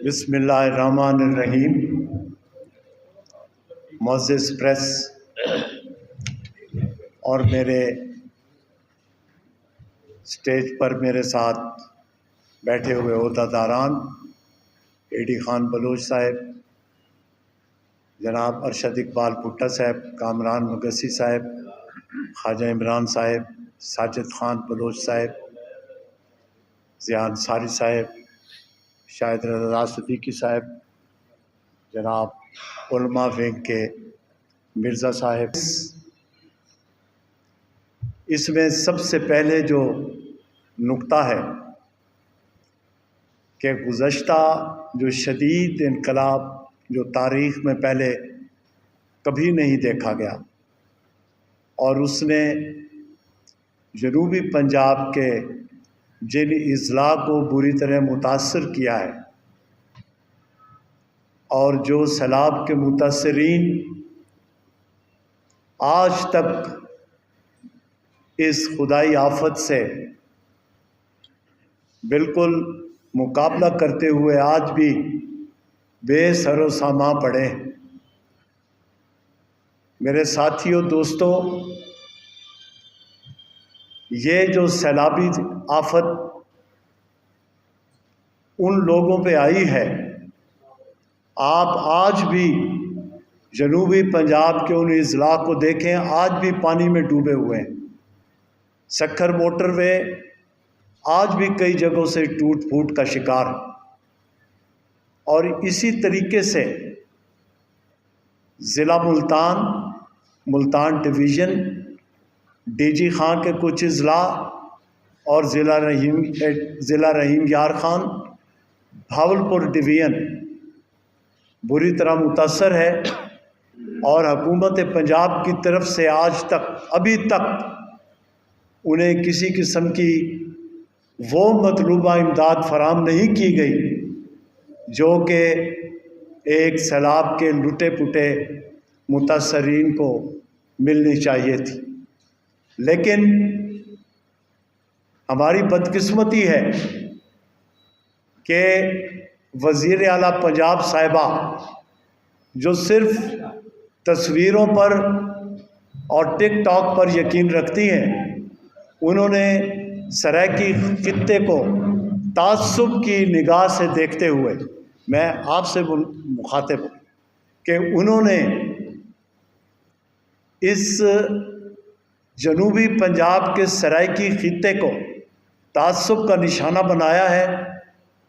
बिस्मिल्लाहिर्रहमानिर्रहीम। मोअज़्ज़िज़ प्रेस और मेरे स्टेज पर मेरे साथ बैठे हुए ओहदेदारान, एडी ख़ान बलोच साहब, जनाब अरशद इकबाल भुट्टा साहब, कामरान मुगस्सी साहब, ख्वाजा इमरान साहब, साजिद ख़ान बलोच साहब, ज़िया अंसारी साहब, शाहिद रज़ा सिद्दीकी साहब, जनाब उलमा विंग के मिर्ज़ा साहब। इसमें सबसे पहले जो नुक्ता है कि गुज़श्ता जो शदीद इनकलाब जो तारीख़ में पहले कभी नहीं देखा गया और उसने जनूबी पंजाब के जिन अज़ला को बुरी तरह मुतासर किया है और जो सैलाब के मुतासरीन आज तक इस खुदाई आफत से बिल्कुल मुकाबला करते हुए आज भी बेसरो सामा पड़े। मेरे साथियों, दोस्तों, ये जो सैलाबी आफत उन लोगों पे आई है, आप आज भी जनूबी पंजाब के उन अज़ला को देखें, आज भी पानी में डूबे हुए हैं। सक्खर मोटरवे आज भी कई जगहों से टूट फूट का शिकार। और इसी तरीके से ज़िला मुल्तान डिवीज़न, डीजी खां के कुछ अज़ला और ज़िला रहीम यार खान, भावलपुर डिवीज़न बुरी तरह मुतासर है और हुकूमत पंजाब की तरफ से आज तक अभी तक उन्हें किसी किस्म की वो मतलूबा इमदाद फराम नहीं की गई जो कि एक सैलाब के लुटे पुटे मुतासरीन को मिलनी चाहिए थी। लेकिन हमारी बदकिस्मती है कि वज़ीर आला पंजाब साहिबा जो सिर्फ तस्वीरों पर और टिकटॉक पर यकीन रखती हैं, उन्होंने सराइकी खित्ते को ताज्जुब की निगाह से देखते हुए, मैं आपसे मुखातिब कि उन्होंने इस जनूबी पंजाब के सराइकी खित्ते को ताज्जुब का निशाना बनाया है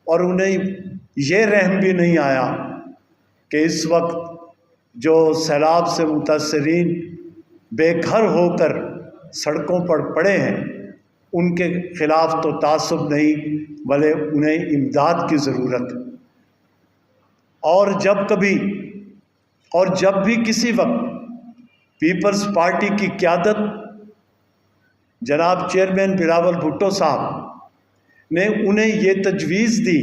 और उन्हें ये रहम भी नहीं आया कि इस वक्त जो सैलाब से मुतासरीन बेघर होकर सड़कों पर पड़े हैं, उनके ख़िलाफ़ तो तासुब नहीं, भले उन्हें इमदाद की ज़रूरत है। और जब भी किसी वक्त पीपल्स पार्टी की क़यादत जनाब चेयरमैन बिलावल भुट्टो साहब ने उन्हें ये तजवीज़ दी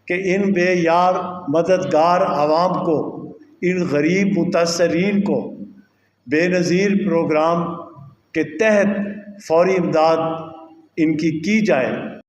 कि इन बेयार मददगार आवाम को, इन गरीब मुतासरीन को बेनज़ीर प्रोग्राम के तहत फ़ौरी इमदाद इनकी की जाए,